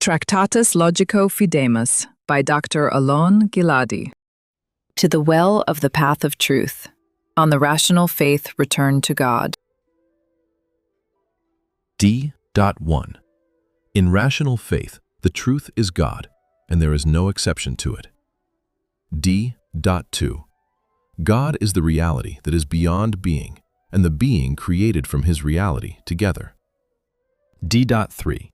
Tractatus Logico-Fidemus by Dr. Alon Giladi. To the well of the path of truth, on the rational faith return to God. D.1. In rational faith, the truth is God, and there is no exception to it. D.2. God is the reality that is beyond being, and the being created from his reality together. D.3.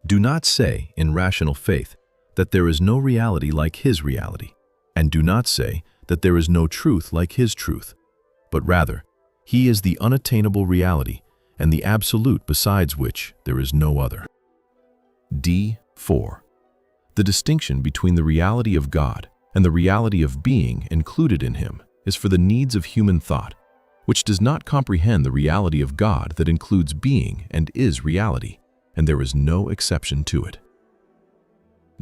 Do not say, in rational faith, that there is no reality like his reality, and do not say that there is no truth like his truth, but rather, he is the unattainable reality and the absolute besides which there is no other. D.4. The distinction between the reality of God and the reality of being included in him is for the needs of human thought, which does not comprehend the reality of God that includes being and is reality, and there is no exception to it.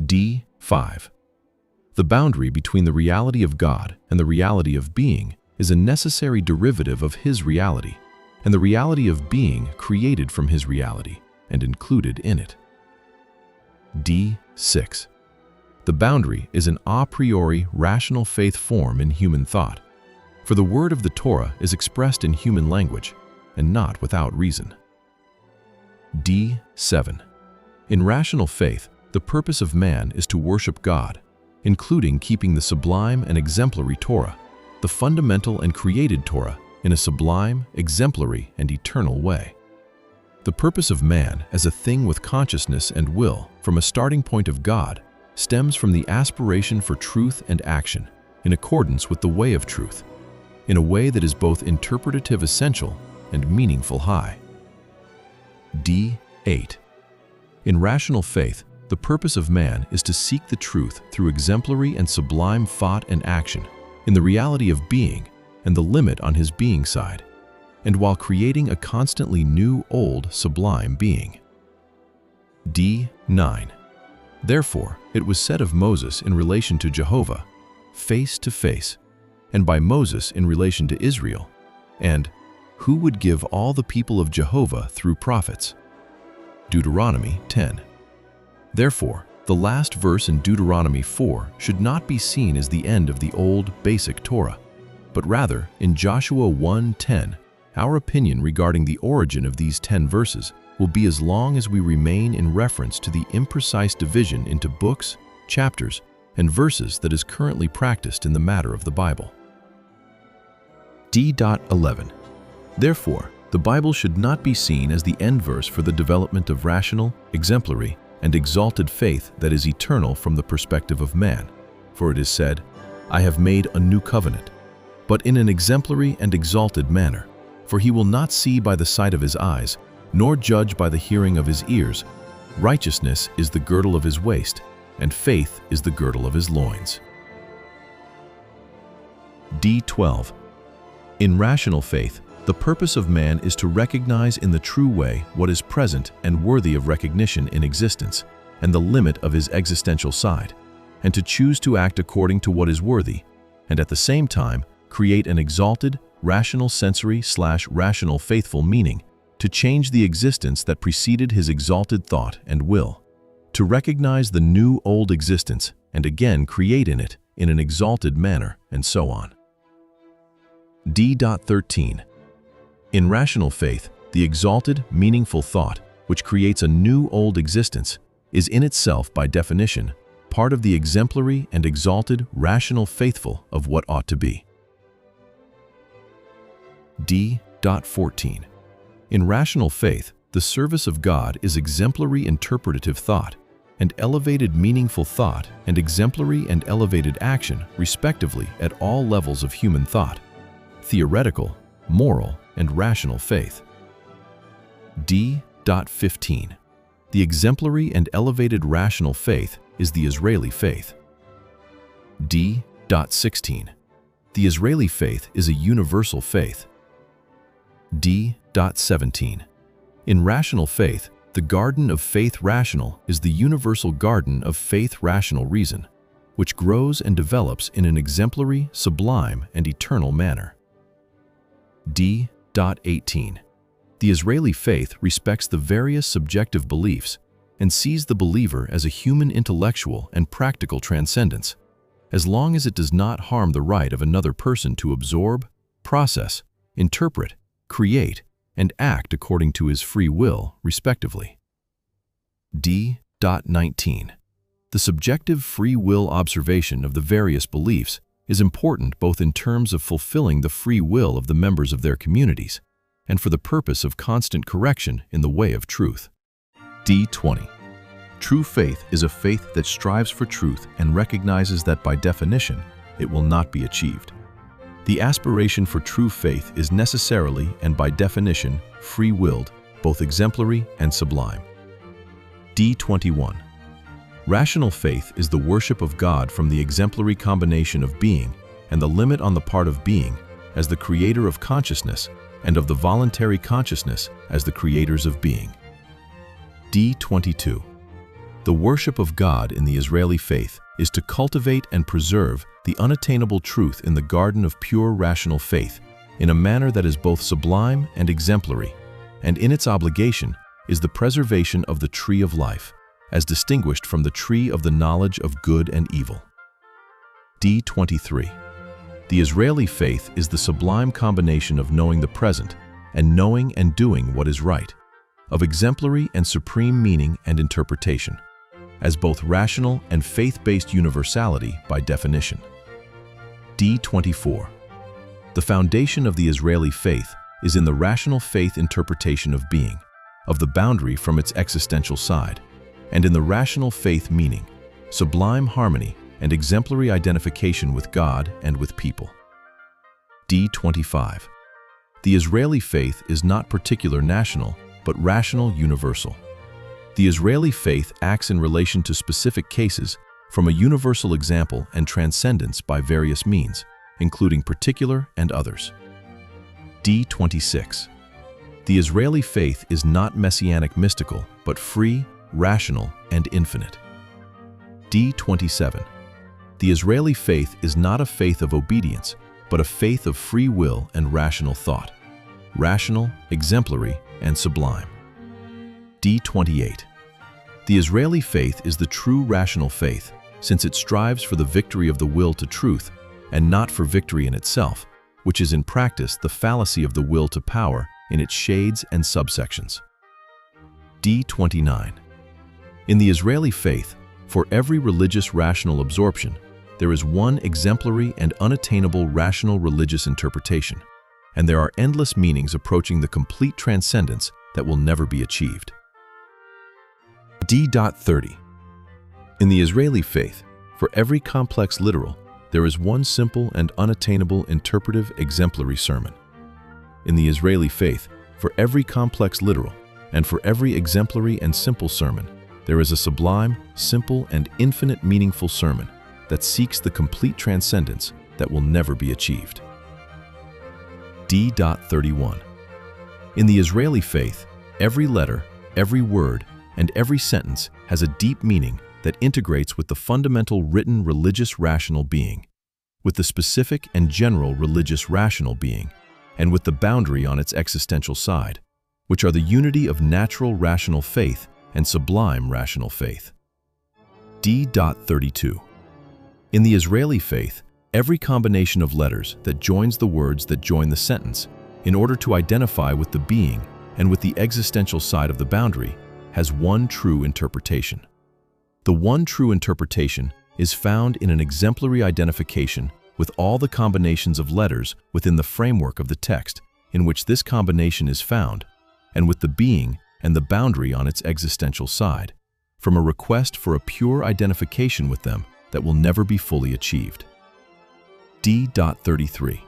D.5. The boundary between the reality of God and the reality of being is a necessary derivative of his reality, and the reality of being created from his reality and included in it. D.6. The boundary is an a priori rational faith form in human thought, for the word of the Torah is expressed in human language, and not without reason. D.7. In rational faith, the purpose of man is to worship God, including keeping the sublime and exemplary Torah, the fundamental and created Torah, in a sublime, exemplary, and eternal way. The purpose of man as a thing with consciousness and will from a starting point of God stems from the aspiration for truth and action in accordance with the way of truth, in a way that is both interpretative essential and meaningful high. D.8. In rational faith, the purpose of man is to seek the truth through exemplary and sublime thought and action in the reality of being and the limit on his being side, and while creating a constantly new, old, sublime being. D.9. Therefore, it was said of Moses in relation to Jehovah, face to face, and by Moses in relation to Israel, and who would give all the people of Jehovah through prophets? Deuteronomy 10. Therefore, the last verse in Deuteronomy 4 should not be seen as the end of the old, basic Torah, but rather, in Joshua 1:10, our opinion regarding the origin of these 10 verses will be as long as we remain in reference to the imprecise division into books, chapters, and verses that is currently practiced in the matter of the Bible. D.11. Therefore, the Bible should not be seen as the end verse for the development of rational, exemplary, and exalted faith that is eternal from the perspective of man, for it is said, I have made a new covenant, but in an exemplary and exalted manner, for he will not see by the sight of his eyes, nor judge by the hearing of his ears. Righteousness is the girdle of his waist, and faith is the girdle of his loins. D.12. In rational faith, the purpose of man is to recognize in the true way what is present and worthy of recognition in existence, and the limit of his existential side, and to choose to act according to what is worthy, and at the same time create an exalted, rational sensory/rational faithful meaning, to change the existence that preceded his exalted thought and will, to recognize the new old existence and again create in it in an exalted manner, and so on. D.13. In rational faith, the exalted, meaningful thought, which creates a new old existence, is in itself, by definition, part of the exemplary and exalted, rational faithful of what ought to be. D.14. In rational faith, the service of God is exemplary interpretative thought, and elevated meaningful thought, and exemplary and elevated action, respectively, at all levels of human thought: theoretical, moral, and rational faith. D.15. The exemplary and elevated rational faith is the Israeli faith. D.16. The Israeli faith is a universal faith. D.17. In rational faith, the garden of faith rational is the universal garden of faith rational reason, which grows and develops in an exemplary, sublime, and eternal manner. D.18. The Israeli faith respects the various subjective beliefs and sees the believer as a human intellectual and practical transcendence, as long as it does not harm the right of another person to absorb, process, interpret, create, and act according to his free will, respectively. D.19. The subjective free will observation of the various beliefs is important both in terms of fulfilling the free will of the members of their communities and for the purpose of constant correction in the way of truth. D.20. True faith is a faith that strives for truth and recognizes that by definition, it will not be achieved. The aspiration for true faith is necessarily and by definition free-willed, both exemplary and sublime. D.21. Rational faith is the worship of God from the exemplary combination of being and the limit on the part of being as the creator of consciousness and of the voluntary consciousness as the creators of being. D.22. The worship of God in the Israeli faith is to cultivate and preserve the unattainable truth in the garden of pure rational faith in a manner that is both sublime and exemplary, and in its obligation is the preservation of the tree of life, as distinguished from the tree of the knowledge of good and evil. D.23. The Israeli faith is the sublime combination of knowing the present and knowing and doing what is right, of exemplary and supreme meaning and interpretation, as both rational and faith-based universality by definition. D.24. The foundation of the Israeli faith is in the rational faith interpretation of being, of the boundary from its existential side, and in the rational faith meaning, sublime harmony and exemplary identification with God and with people. D.25. The Israeli faith is not particular national, but rational universal. The Israeli faith acts in relation to specific cases from a universal example and transcendence by various means, including particular and others. D.26. The Israeli faith is not messianic mystical, but free, rational, and infinite. D.27. The Israeli faith is not a faith of obedience, but a faith of free will and rational thought, rational, exemplary, and sublime. D.28. The Israeli faith is the true rational faith, since it strives for the victory of the will to truth, and not for victory in itself, which is in practice the fallacy of the will to power in its shades and subsections. D.29. In the Israeli faith, for every religious rational absorption, there is one exemplary and unattainable rational religious interpretation, and there are endless meanings approaching the complete transcendence that will never be achieved. D.30. In the Israeli faith, for every complex literal, there is one simple and unattainable interpretive exemplary sermon. In the Israeli faith, for every complex literal, and for every exemplary and simple sermon, there is a sublime, simple, and infinite meaningful sermon that seeks the complete transcendence that will never be achieved. D.31. In the Israeli faith, every letter, every word, and every sentence has a deep meaning that integrates with the fundamental written religious rational being, with the specific and general religious rational being, and with the boundary on its existential side, which are the unity of natural rational faith and sublime rational faith. D.32. In the Israeli faith, every combination of letters that joins the words that join the sentence in order to identify with the being and with the existential side of the boundary has one true interpretation. The one true interpretation is found in an exemplary identification with all the combinations of letters within the framework of the text in which this combination is found, and with the being and the boundary on its existential side, from a request for a pure identification with them that will never be fully achieved. D.33.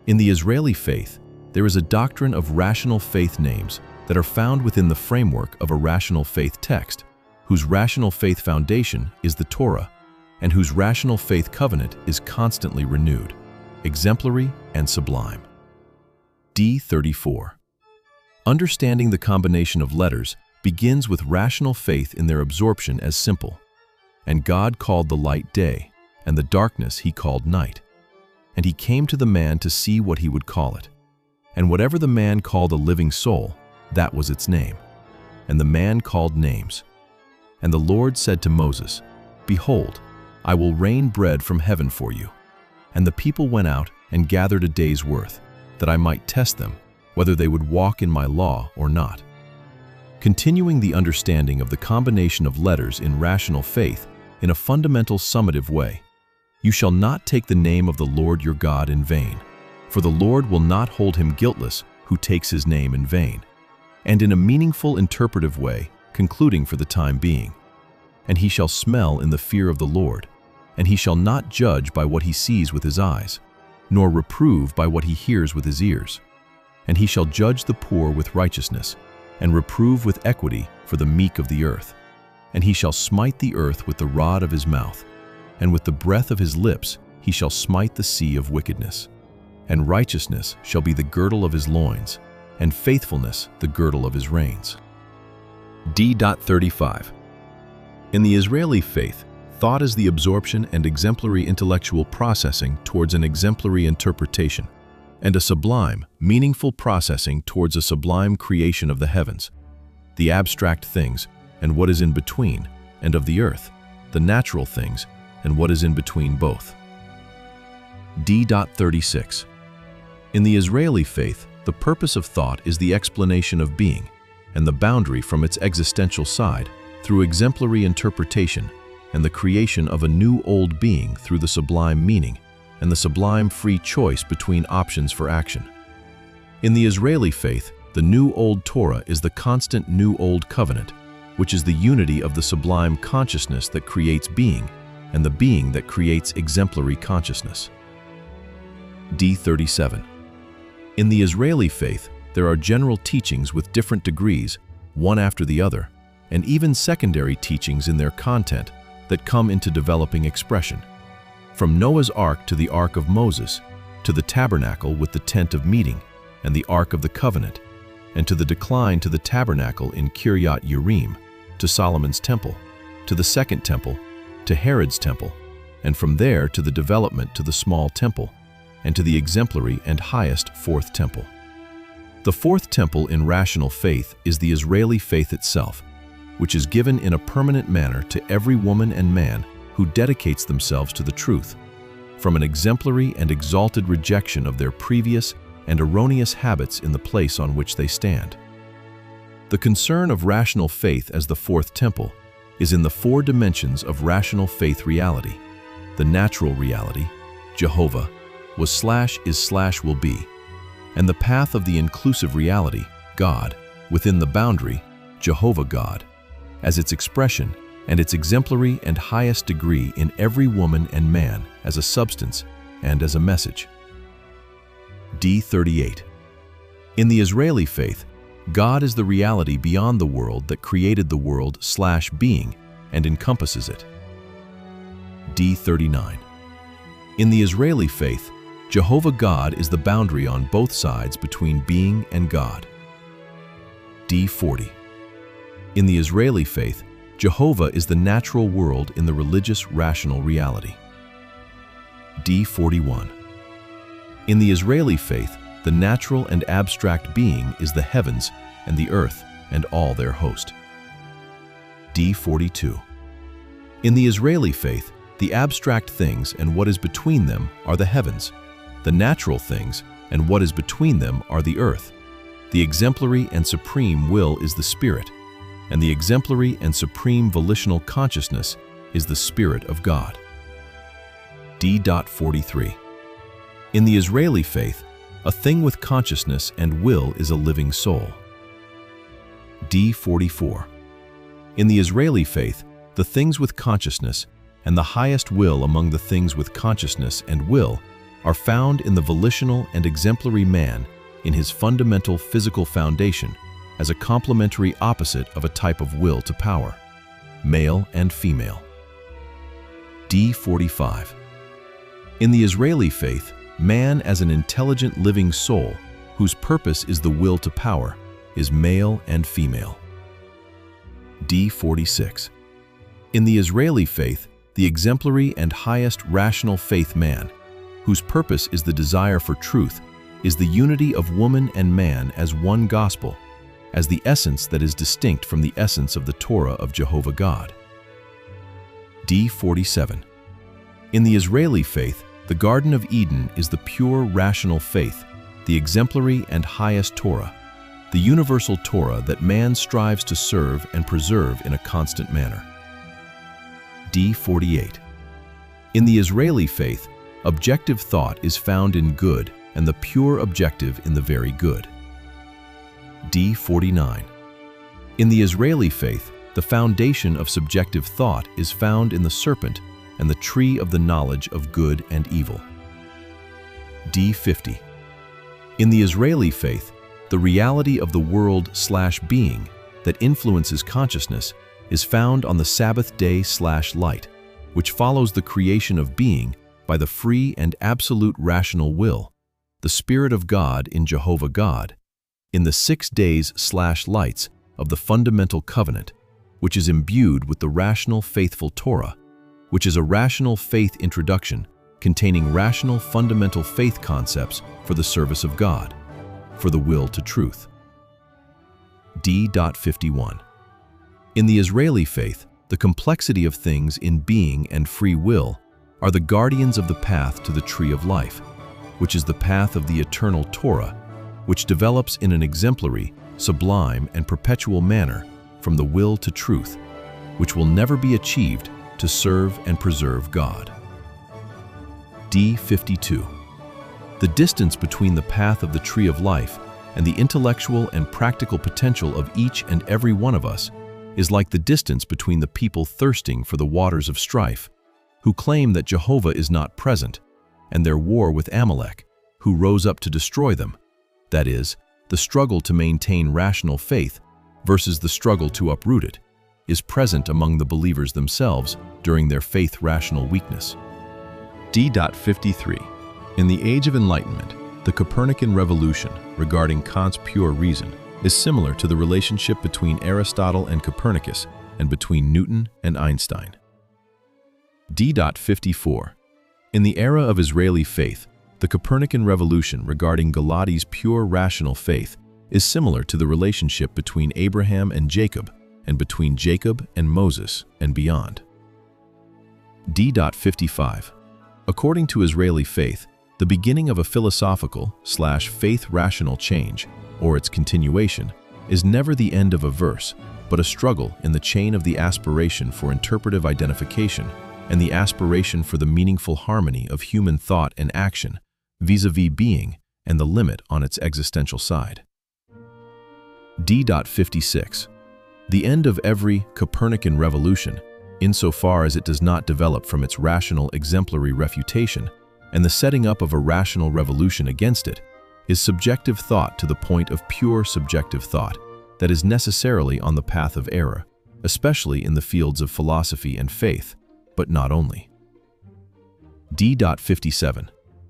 In the Israeli faith, there is a doctrine of rational faith names that are found within the framework of a rational faith text, whose rational faith foundation is the Torah, and whose rational faith covenant is constantly renewed, exemplary and sublime. D.34. Understanding the combination of letters begins with rational faith in their absorption as simple. And God called the light day, and the darkness he called night. And he came to the man to see what he would call it. And whatever the man called a living soul, that was its name. And the man called names, And the Lord said to Moses, Behold, I will rain bread from heaven for you. And the people went out and gathered a day's worth, that I might test them, whether they would walk in my law or not. Continuing the understanding of the combination of letters in rational faith in a fundamental summative way, you shall not take the name of the Lord your God in vain, for the Lord will not hold him guiltless who takes his name in vain. And in a meaningful interpretive way, concluding for the time being, and he shall smell in the fear of the Lord, and he shall not judge by what he sees with his eyes, nor reprove by what he hears with his ears. And he shall judge the poor with righteousness, and reprove with equity for the meek of the earth. And he shall smite the earth with the rod of his mouth, and with the breath of his lips he shall smite the sea of wickedness. And righteousness shall be the girdle of his loins, and faithfulness the girdle of his reins. D.35. In the Israeli faith, thought is the absorption and exemplary intellectual processing towards an exemplary interpretation, and a sublime, meaningful processing towards a sublime creation of the heavens, the abstract things, and what is in between, and of the earth, the natural things, and what is in between both. D.36. In the Israeli faith, the purpose of thought is the explanation of being, and the boundary from its existential side, through exemplary interpretation, and the creation of a new old being through the sublime meaning, and the sublime free choice between options for action. In the Israeli faith, the new old Torah is the constant new old covenant, which is the unity of the sublime consciousness that creates being, and the being that creates exemplary consciousness. D.37. In the Israeli faith, there are general teachings with different degrees, one after the other, and even secondary teachings in their content that come into developing expression. From Noah's Ark to the Ark of Moses, to the tabernacle with the tent of meeting and the Ark of the Covenant, and to the decline to the tabernacle in Kiryat Yearim, to Solomon's temple, to the second temple, to Herod's temple, and from there to the development to the small temple, and to the exemplary and highest fourth temple. The fourth temple in rational faith is the Israeli faith itself, which is given in a permanent manner to every woman and man who dedicates themselves to the truth, from an exemplary and exalted rejection of their previous and erroneous habits in the place on which they stand. The concern of rational faith as the fourth temple is in the four dimensions of rational faith reality: the natural reality, Jehovah, was/is/will be, and the path of the inclusive reality, God, within the boundary, Jehovah God, as its expression and its exemplary and highest degree in every woman and man as a substance and as a message. D.38. In the Israeli faith, God is the reality beyond the world that created the world/being and encompasses it. D.39. In the Israeli faith, Jehovah God is the boundary on both sides between being and God. D.40. In the Israeli faith, Jehovah is the natural world in the religious rational reality. D.41. In the Israeli faith, the natural and abstract being is the heavens and the earth and all their host. D.42. In the Israeli faith, the abstract things and what is between them are the heavens, the natural things and what is between them are the earth. The exemplary and supreme will is the spirit, and the exemplary and supreme volitional consciousness is the Spirit of God. D.43. In the Israeli faith, a thing with consciousness and will is a living soul. D.44. In the Israeli faith, the things with consciousness and the highest will among the things with consciousness and will are found in the volitional and exemplary man in his fundamental physical foundation as a complementary opposite of a type of will to power, male and female. D.45. In the Israeli faith, man as an intelligent living soul whose purpose is the will to power is male and female. D.46. In the Israeli faith, the exemplary and highest rational faith man, whose purpose is the desire for truth, is the unity of woman and man as one gospel, as the essence that is distinct from the essence of the Torah of Jehovah God. D47. In the Israeli faith, the Garden of Eden is the pure rational faith, the exemplary and highest Torah, the universal Torah that man strives to serve and preserve in a constant manner. D48. In the Israeli faith, objective thought is found in good and the pure objective in the very good. D49. In the Israeli faith, the foundation of subjective thought is found in the serpent and the tree of the knowledge of good and evil. D50. In the Israeli faith, the reality of the world/being that influences consciousness is found on the Sabbath day/light, which follows the creation of being by the free and absolute rational will, the Spirit of God in Jehovah God, in the 6 days/lights of the fundamental covenant, which is imbued with the rational faithful Torah, which is a rational faith introduction containing rational fundamental faith concepts for the service of God, for the will to truth. D.51. In the Israeli faith, the complexity of things in being and free will are the guardians of the path to the tree of life, which is the path of the eternal Torah, which develops in an exemplary, sublime, and perpetual manner from the will to truth, which will never be achieved to serve and preserve God. D.52. The distance between the path of the tree of life and the intellectual and practical potential of each and every one of us is like the distance between the people thirsting for the waters of strife, who claim that Jehovah is not present, and their war with Amalek, who rose up to destroy them, that is, the struggle to maintain rational faith versus the struggle to uproot it, is present among the believers themselves during their faith-rational weakness. D.53. In the Age of Enlightenment, the Copernican revolution regarding Kant's pure reason is similar to the relationship between Aristotle and Copernicus and between Newton and Einstein. D.54. In the era of Israeli faith, the Copernican revolution regarding Giladi's pure rational faith is similar to the relationship between Abraham and Jacob and between Jacob and Moses and beyond. D.55. According to Israeli faith, the beginning of a philosophical/faith rational change, or its continuation, is never the end of a verse, but a struggle in the chain of the aspiration for interpretive identification and the aspiration for the meaningful harmony of human thought and action vis-a-vis being and the limit on its existential side. D.56. The end of every Copernican revolution, insofar as it does not develop from its rational exemplary refutation, and the setting up of a rational revolution against it, is subjective thought to the point of pure subjective thought that is necessarily on the path of error, especially in the fields of philosophy and faith, but not only. D.57.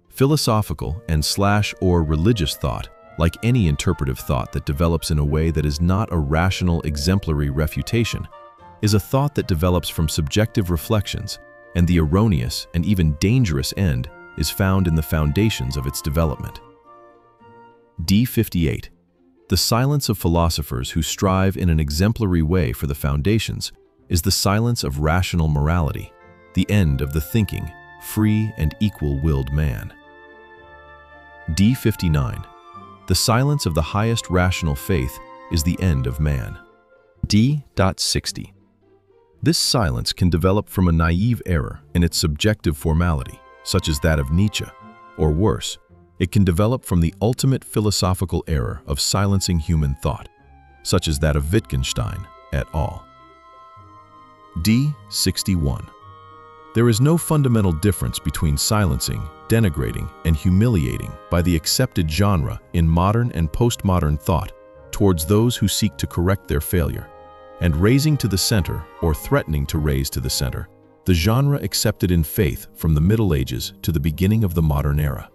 Philosophical and/or religious thought, like any interpretive thought that develops in a way that is not a rational exemplary refutation, is a thought that develops from subjective reflections, and the erroneous and even dangerous end is found in the foundations of its development. D.58. The silence of philosophers who strive in an exemplary way for the foundations is the silence of rational morality, the end of the thinking, free and equal-willed man. D.59. The silence of the highest rational faith is the end of man. D.60. This silence can develop from a naive error in its subjective formality, such as that of Nietzsche, or worse, it can develop from the ultimate philosophical error of silencing human thought, such as that of Wittgenstein et al. D.61. There is no fundamental difference between silencing, denigrating, and humiliating by the accepted genre in modern and postmodern thought towards those who seek to correct their failure, and raising to the center or threatening to raise to the center the genre accepted in faith from the Middle Ages to the beginning of the modern era.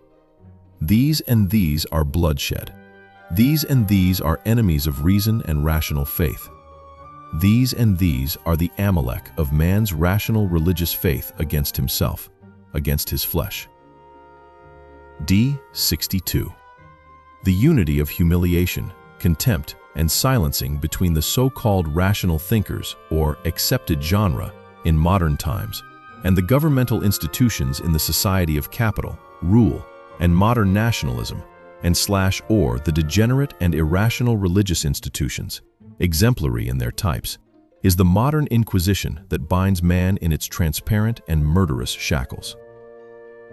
These and these are bloodshed. These and these are enemies of reason and rational faith. These and these are the Amalek of man's rational religious faith against himself, against his flesh. D.62. The unity of humiliation, contempt, and silencing between the so-called rational thinkers, or accepted genre, in modern times, and the governmental institutions in the society of capital, rule, and modern nationalism, and/or the degenerate and irrational religious institutions, exemplary in their types, is the modern inquisition that binds man in its transparent and murderous shackles.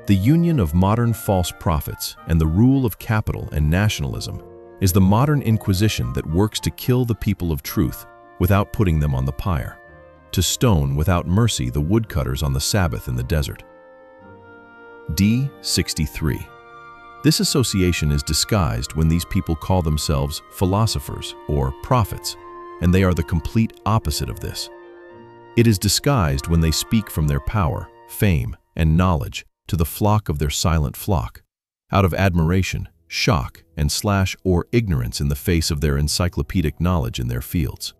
The union of modern false prophets and the rule of capital and nationalism is the modern inquisition that works to kill the people of truth without putting them on the pyre, to stone without mercy the woodcutters on the Sabbath in the desert. D63. This association is disguised when these people call themselves philosophers or prophets, and they are the complete opposite of this. It is disguised when they speak from their power, fame, and knowledge to the flock of their silent flock, out of admiration, shock, and/or ignorance in the face of their encyclopedic knowledge in their fields.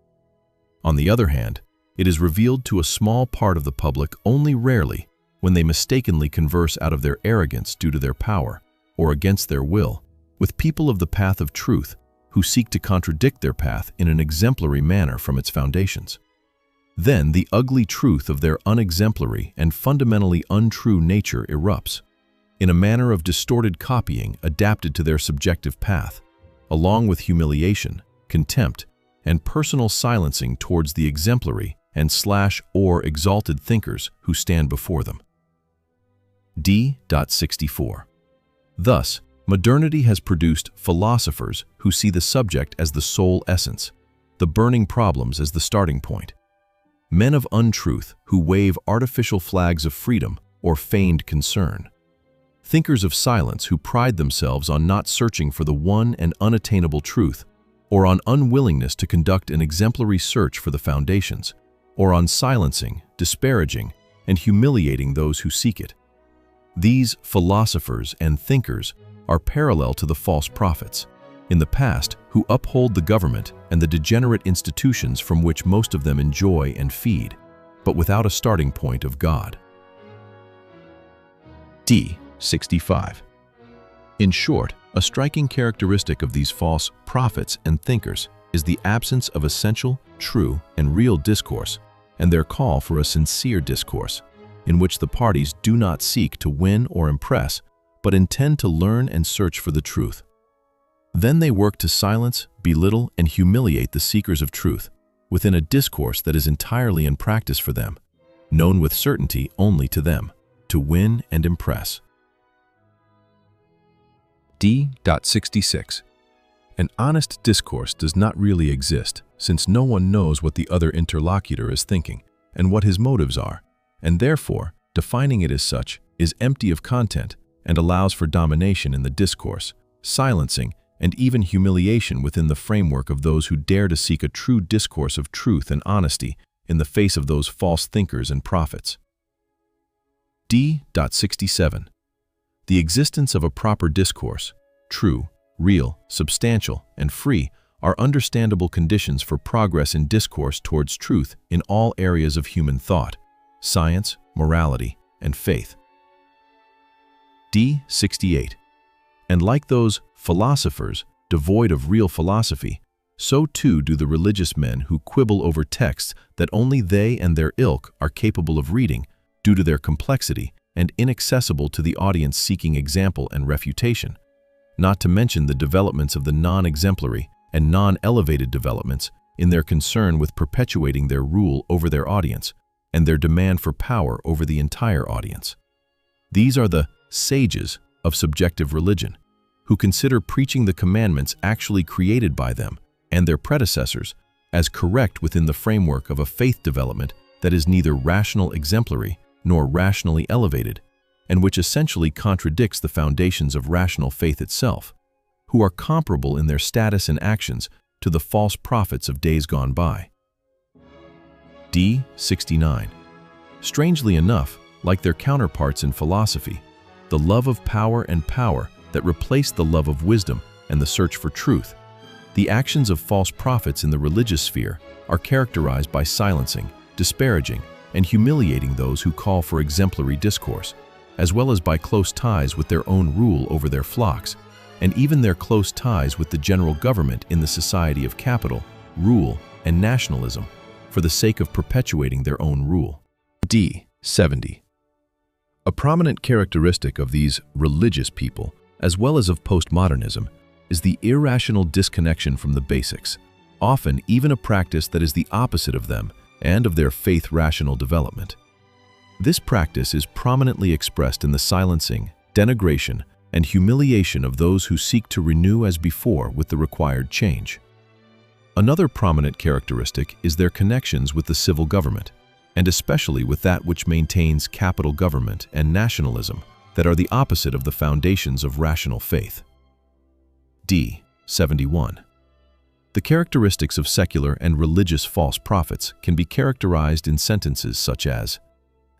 On the other hand, it is revealed to a small part of the public only rarely when they mistakenly converse out of their arrogance due to their power, or against their will, with people of the path of truth who seek to contradict their path in an exemplary manner from its foundations. Then the ugly truth of their unexemplary and fundamentally untrue nature erupts, in a manner of distorted copying adapted to their subjective path, along with humiliation, contempt, and personal silencing towards the exemplary and/or exalted thinkers who stand before them. D.64. Thus, modernity has produced philosophers who see the subject as the sole essence, the burning problems as the starting point. Men of untruth who wave artificial flags of freedom or feigned concern. Thinkers of silence who pride themselves on not searching for the one and unattainable truth, or on unwillingness to conduct an exemplary search for the foundations, or on silencing, disparaging, and humiliating those who seek it. These philosophers and thinkers are parallel to the false prophets, in the past, who uphold the government and the degenerate institutions from which most of them enjoy and feed, but without a starting point of God. D.65. In short, a striking characteristic of these false prophets and thinkers is the absence of essential, true, and real discourse, and their call for a sincere discourse, in which the parties do not seek to win or impress, but intend to learn and search for the truth. Then they work to silence, belittle, and humiliate the seekers of truth within a discourse that is entirely in practice for them, known with certainty only to them, to win and impress. D.66. An honest discourse does not really exist, since no one knows what the other interlocutor is thinking and what his motives are, and therefore, defining it as such is empty of content and allows for domination in the discourse, silencing, and even humiliation within the framework of those who dare to seek a true discourse of truth and honesty in the face of those false thinkers and prophets. D.67. The existence of a proper discourse, true, real, substantial, and free, are understandable conditions for progress in discourse towards truth in all areas of human thought, science, morality, and faith. D.68. And like those philosophers devoid of real philosophy, so too do the religious men who quibble over texts that only they and their ilk are capable of reading due to their complexity and inaccessible to the audience seeking example and refutation, not to mention the developments of the non-exemplary and non-elevated developments in their concern with perpetuating their rule over their audience and their demand for power over the entire audience. These are the sages of subjective religion, who consider preaching the commandments actually created by them and their predecessors as correct within the framework of a faith development that is neither rational exemplary nor rationally elevated, and which essentially contradicts the foundations of rational faith itself, who are comparable in their status and actions to the false prophets of days gone by. D.69. Strangely enough, like their counterparts in philosophy, the love of power and power that replaced the love of wisdom and the search for truth, the actions of false prophets in the religious sphere are characterized by silencing, disparaging, and humiliating those who call for exemplary discourse, as well as by close ties with their own rule over their flocks, and even their close ties with the general government in the society of capital, rule, and nationalism for the sake of perpetuating their own rule. D. 70. A prominent characteristic of these religious people, as well as of postmodernism, is the irrational disconnection from the basics, often even a practice that is the opposite of them and of their faith-rational development. This practice is prominently expressed in the silencing, denigration, and humiliation of those who seek to renew as before with the required change. Another prominent characteristic is their connections with the civil government, and especially with that which maintains capital government and nationalism that are the opposite of the foundations of rational faith. D. 71. The characteristics of secular and religious false prophets can be characterized in sentences such as,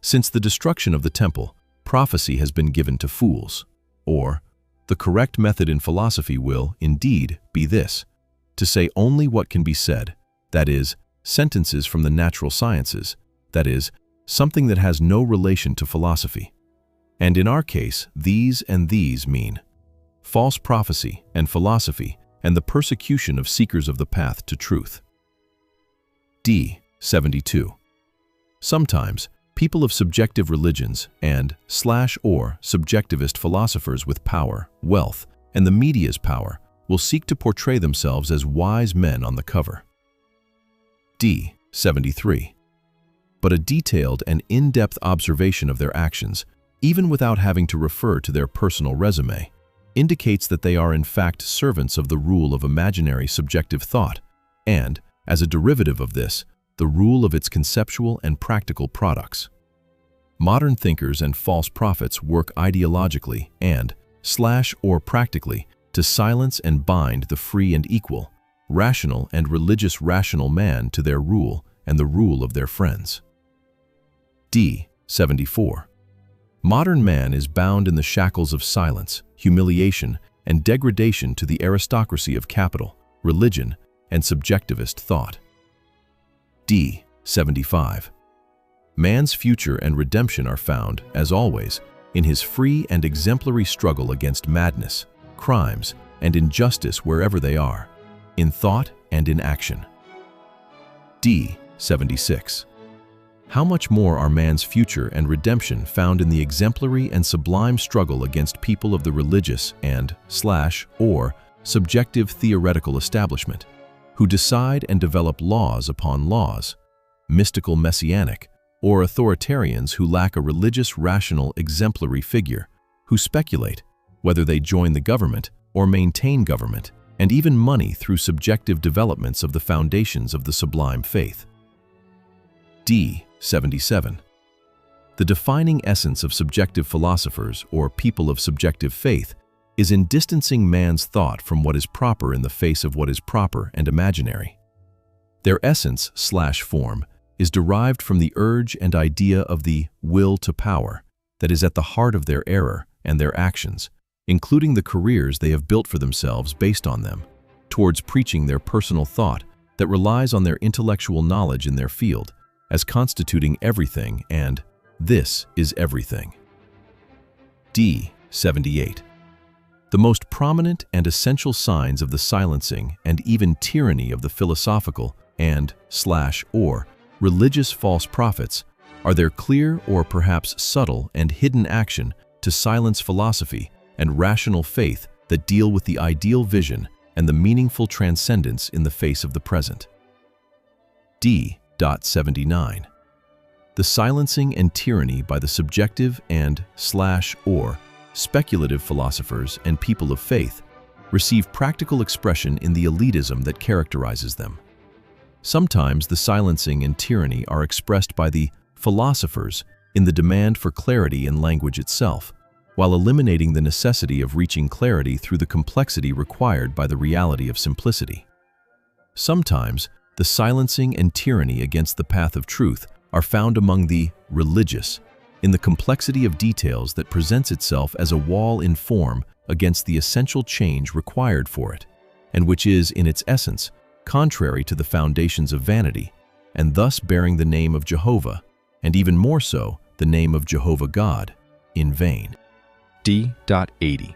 "Since the destruction of the temple, prophecy has been given to fools," or, "The correct method in philosophy will, indeed, be this, to say only what can be said, that is, sentences from the natural sciences, that is, something that has no relation to philosophy." And in our case, these and these mean false prophecy and philosophy and the persecution of seekers of the path to truth. D. 72. Sometimes, people of subjective religions and/or subjectivist philosophers with power, wealth, and the media's power will seek to portray themselves as wise men on the cover. D. 73. But a detailed and in-depth observation of their actions, even without having to refer to their personal resume, indicates that they are in fact servants of the rule of imaginary subjective thought, and, as a derivative of this, the rule of its conceptual and practical products. Modern thinkers and false prophets work ideologically and/or practically to silence and bind the free and equal, rational and religious rational man to their rule and the rule of their friends. D. 74. Modern man is bound in the shackles of silence, humiliation, and degradation to the aristocracy of capital, religion, and subjectivist thought. D. 75. Man's future and redemption are found, as always, in his free and exemplary struggle against madness, crimes, and injustice wherever they are, in thought and in action. D. 76. How much more are man's future and redemption found in the exemplary and sublime struggle against people of the religious and/or subjective theoretical establishment, who decide and develop laws upon laws, mystical messianic, or authoritarians who lack a religious rational exemplary figure, who speculate whether they join the government or maintain government, and even money through subjective developments of the foundations of the sublime faith. D. 77. The defining essence of subjective philosophers or people of subjective faith is in distancing man's thought from what is proper in the face of what is proper and imaginary. Their essence/form is derived from the urge and idea of the will to power that is at the heart of their error and their actions, including the careers they have built for themselves based on them, towards preaching their personal thought that relies on their intellectual knowledge in their field as constituting everything and this is everything. D. 78. The most prominent and essential signs of the silencing and even tyranny of the philosophical and/or religious false prophets are their clear or perhaps subtle and hidden action to silence philosophy and rational faith that deal with the ideal vision and the meaningful transcendence in the face of the present. D. 79. The silencing and tyranny by the subjective and/or speculative philosophers and people of faith receive practical expression in the elitism that characterizes them. Sometimes the silencing and tyranny are expressed by the philosophers in the demand for clarity in language itself, while eliminating the necessity of reaching clarity through the complexity required by the reality of simplicity. Sometimes the silencing and tyranny against the path of truth are found among the religious, in the complexity of details that presents itself as a wall in form against the essential change required for it, and which is, in its essence, contrary to the foundations of vanity, and thus bearing the name of Jehovah, and even more so, the name of Jehovah God, in vain. D.80.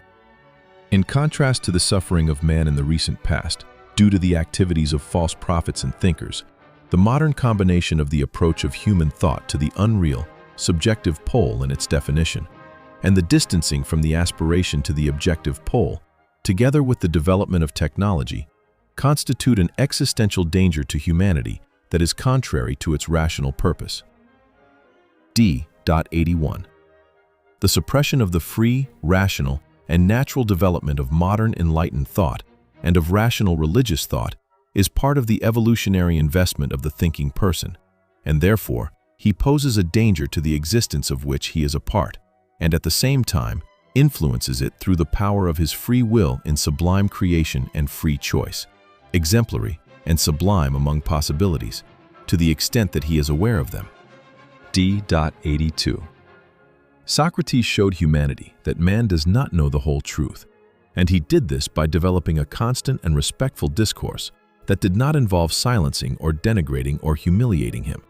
In contrast to the suffering of man in the recent past, due to the activities of false prophets and thinkers, the modern combination of the approach of human thought to the unreal, subjective pole in its definition, and the distancing from the aspiration to the objective pole, together with the development of technology, constitute an existential danger to humanity that is contrary to its rational purpose. D.81. The suppression of the free, rational, and natural development of modern enlightened thought and of rational religious thought is part of the evolutionary investment of the thinking person, and therefore he poses a danger to the existence of which he is a part, and at the same time influences it through the power of his free will in sublime creation and free choice, exemplary and sublime among possibilities, to the extent that he is aware of them. D.82. Socrates showed humanity that man does not know the whole truth, and he did this by developing a constant and respectful discourse that did not involve silencing or denigrating or humiliating him,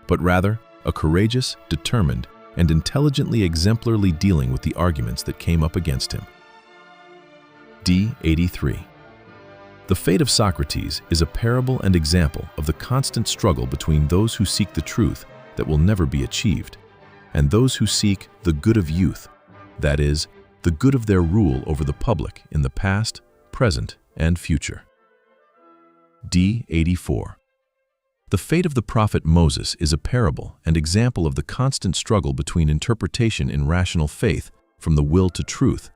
but rather a courageous, determined, and intelligently exemplarily dealing with the arguments that came up against him. D.83. The fate of Socrates is a parable and example of the constant struggle between those who seek the truth that will never be achieved, and those who seek the good of youth, that is, the good of their rule over the public in the past, present, and future. D.84. The fate of the prophet Moses is a parable and example of the constant struggle between interpretation in rational faith from the will to truth,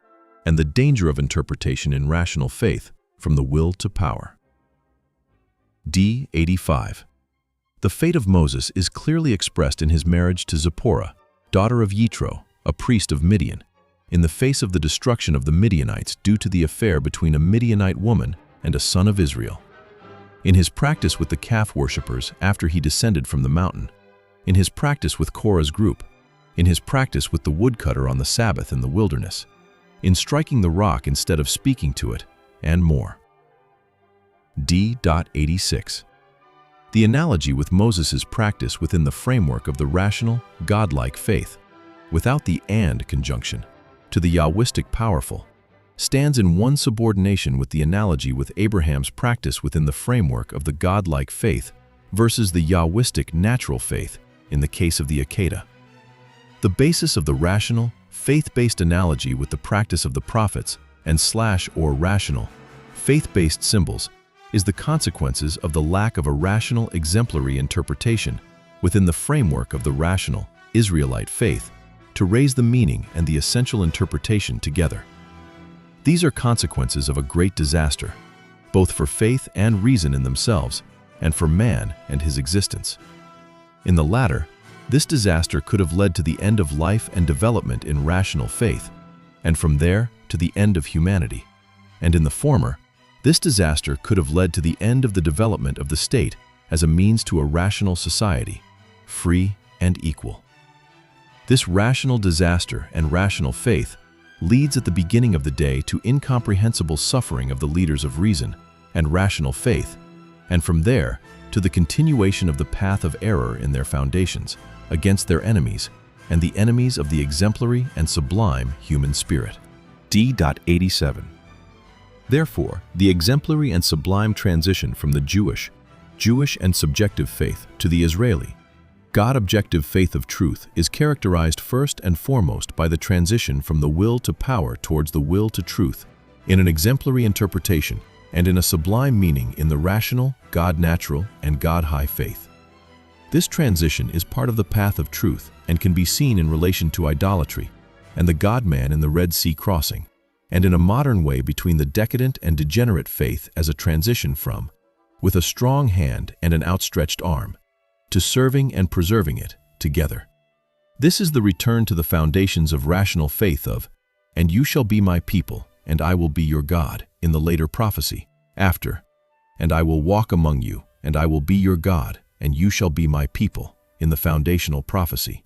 and the danger of interpretation in rational faith from the will to power. D.85. The fate of Moses is clearly expressed in his marriage to Zipporah, daughter of Yitro, a priest of Midian, in the face of the destruction of the Midianites due to the affair between a Midianite woman and a son of Israel. In his practice with the calf worshippers after he descended from the mountain, in his practice with Korah's group, in his practice with the woodcutter on the Sabbath in the wilderness, in striking the rock instead of speaking to it, and more. D.86. The analogy with Moses' practice within the framework of the rational, godlike faith, without the and conjunction, to the Yahwistic powerful, stands in one subordination with the analogy with Abraham's practice within the framework of the godlike faith versus the Yahwistic natural faith in the case of the Akedah. The basis of the rational, faith-based analogy with the practice of the prophets and or rational, faith-based symbols is the consequences of the lack of a rational exemplary interpretation within the framework of the rational Israelite faith to raise the meaning and the essential interpretation together. These are consequences of a great disaster, both for faith and reason in themselves, and for man and his existence. In the latter, this disaster could have led to the end of life and development in rational faith, and from there to the end of humanity. And in the former, this disaster could have led to the end of the development of the state as a means to a rational society, free and equal. This rational disaster and rational faith leads at the beginning of the day to incomprehensible suffering of the leaders of reason and rational faith, and from there to the continuation of the path of error in their foundations against their enemies and the enemies of the exemplary and sublime human spirit. D.87. Therefore, the exemplary and sublime transition from the Jewish and subjective faith to the Israeli, God-objective faith of truth is characterized first and foremost by the transition from the will to power towards the will to truth, in an exemplary interpretation and in a sublime meaning in the rational, God-natural, and God-high faith. This transition is part of the path of truth and can be seen in relation to idolatry and the God-man in the Red Sea crossing, and in a modern way between the decadent and degenerate faith as a transition from, with a strong hand and an outstretched arm, to serving and preserving it together. This is the return to the foundations of rational faith of, "And you shall be my people, and I will be your God," in the later prophecy, after, "And I will walk among you, and I will be your God, and you shall be my people," in the foundational prophecy.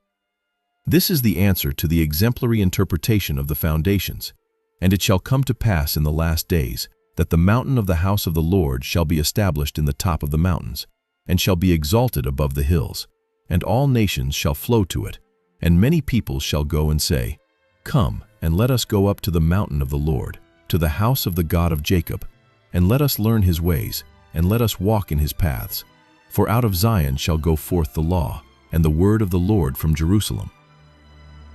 This is the answer to the exemplary interpretation of the foundations. "And it shall come to pass in the last days, that the mountain of the house of the Lord shall be established in the top of the mountains, and shall be exalted above the hills, and all nations shall flow to it, and many peoples shall go and say, Come, and let us go up to the mountain of the Lord, to the house of the God of Jacob, and let us learn his ways, and let us walk in his paths. For out of Zion shall go forth the law, and the word of the Lord from Jerusalem.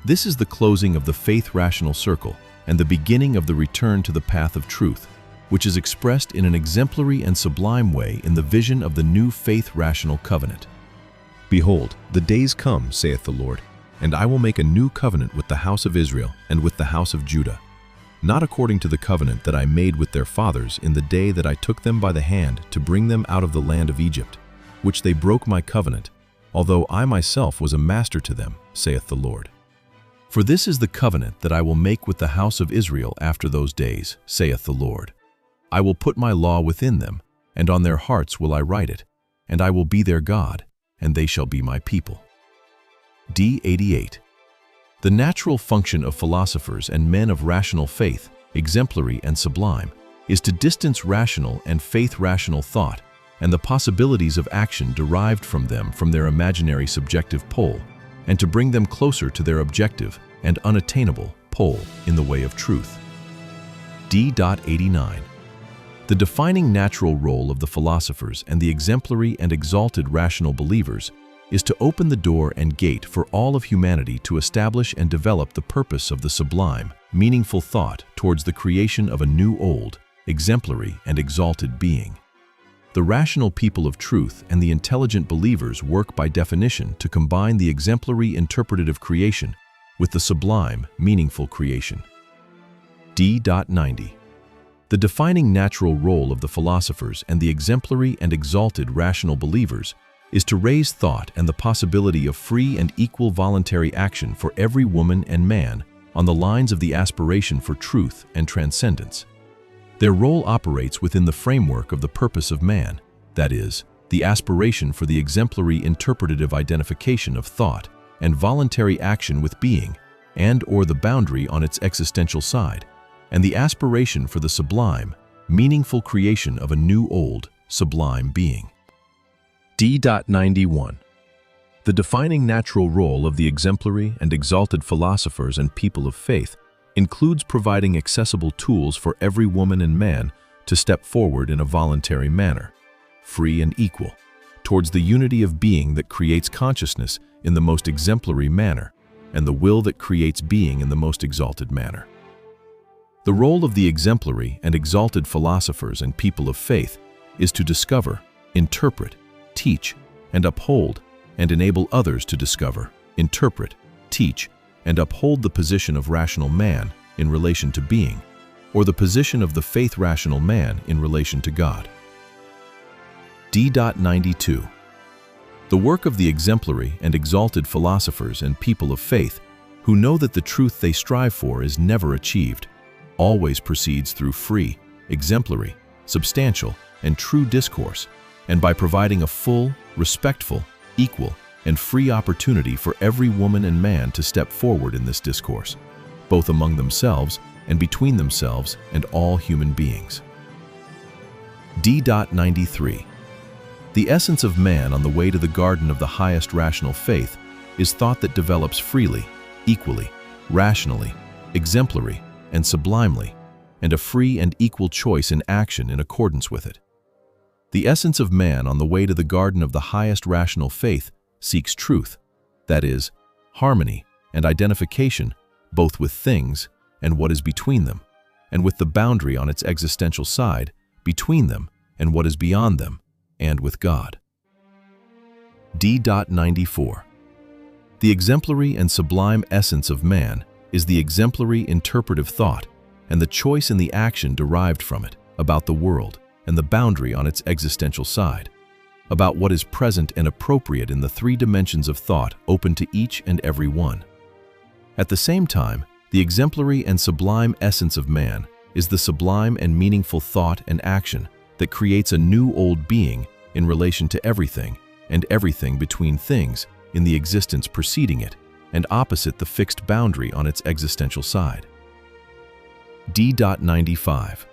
This is the closing of the faith-rational circle, and the beginning of the return to the path of truth, which is expressed in an exemplary and sublime way in the vision of the new faith-rational covenant. Behold, the days come, saith the Lord, and I will make a new covenant with the house of Israel and with the house of Judah, not according to the covenant that I made with their fathers in the day that I took them by the hand to bring them out of the land of Egypt, which they broke my covenant, although I myself was a master to them, saith the Lord. For this is the covenant that I will make with the house of Israel after those days, saith the Lord. I will put my law within them, and on their hearts will I write it, and I will be their God, and they shall be my people. D88. The natural function of philosophers and men of rational faith, exemplary and sublime, is to distance rational and faith-rational thought and the possibilities of action derived from them from their imaginary subjective pole, and to bring them closer to their objective and unattainable pole in the way of truth. D89. The defining natural role of the philosophers and the exemplary and exalted rational believers is to open the door and gate for all of humanity to establish and develop the purpose of the sublime, meaningful thought towards the creation of a new old, exemplary and exalted being. The rational people of truth and the intelligent believers work by definition to combine the exemplary interpretative creation with the sublime, meaningful creation. D90. The defining natural role of the philosophers and the exemplary and exalted rational believers is to raise thought and the possibility of free and equal voluntary action for every woman and man on the lines of the aspiration for truth and transcendence. Their role operates within the framework of the purpose of man, that is, the aspiration for the exemplary interpretative identification of thought and voluntary action with being, and/or the boundary on its existential side, and the aspiration for the sublime, meaningful creation of a new old, sublime being. D91. The defining natural role of the exemplary and exalted philosophers and people of faith includes providing accessible tools for every woman and man to step forward in a voluntary manner, free and equal, towards the unity of being that creates consciousness in the most exemplary manner, and the will that creates being in the most exalted manner. The role of the exemplary and exalted philosophers and people of faith is to discover, interpret, teach, and uphold, and enable others to discover, interpret, teach, and uphold the position of rational man in relation to being, or the position of the faith-rational man in relation to God. D92. The work of the exemplary and exalted philosophers and people of faith, who know that the truth they strive for is never achieved, always proceeds through free, exemplary, substantial, and true discourse, and by providing a full, respectful, equal, and free opportunity for every woman and man to step forward in this discourse, both among themselves and between themselves and all human beings. D93. The essence of man on the way to the garden of the highest rational faith is thought that develops freely, equally, rationally, exemplary, and sublimely, and a free and equal choice in action in accordance with it. The essence of man on the way to the garden of the highest rational faith seeks truth, that is, harmony and identification both with things and what is between them, and with the boundary on its existential side between them and what is beyond them, and with God. D94. The exemplary and sublime essence of man is the exemplary interpretive thought and the choice in the action derived from it about the world and the boundary on its existential side, about what is present and appropriate in the three dimensions of thought open to each and every one. At the same time, the exemplary and sublime essence of man is the sublime and meaningful thought and action that creates a new old being in relation to everything and everything between things in the existence preceding it and opposite the fixed boundary on its existential side. D95.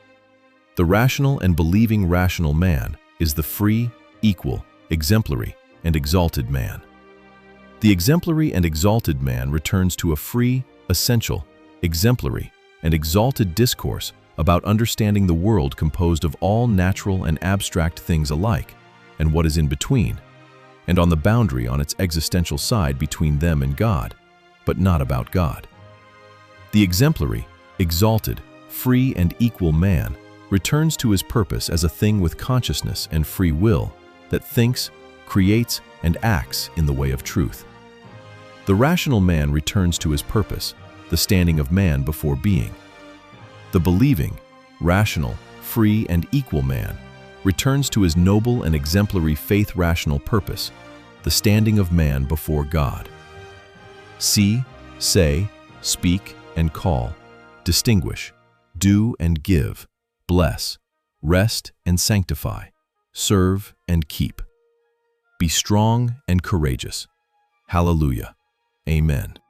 The rational and believing rational man is the free, equal, exemplary, and exalted man. The exemplary and exalted man returns to a free, essential, exemplary, and exalted discourse about understanding the world composed of all natural and abstract things alike, and what is in between, and on the boundary on its existential side between them and God, but not about God. The exemplary, exalted, free and equal man returns to his purpose as a thing with consciousness and free will that thinks, creates, and acts in the way of truth. The rational man returns to his purpose, the standing of man before being. The believing, rational, free, and equal man returns to his noble and exemplary faith-rational purpose, the standing of man before God. See, say, speak, and call, distinguish, do and give, bless, rest and sanctify, serve and keep. Be strong and courageous. Hallelujah. Amen.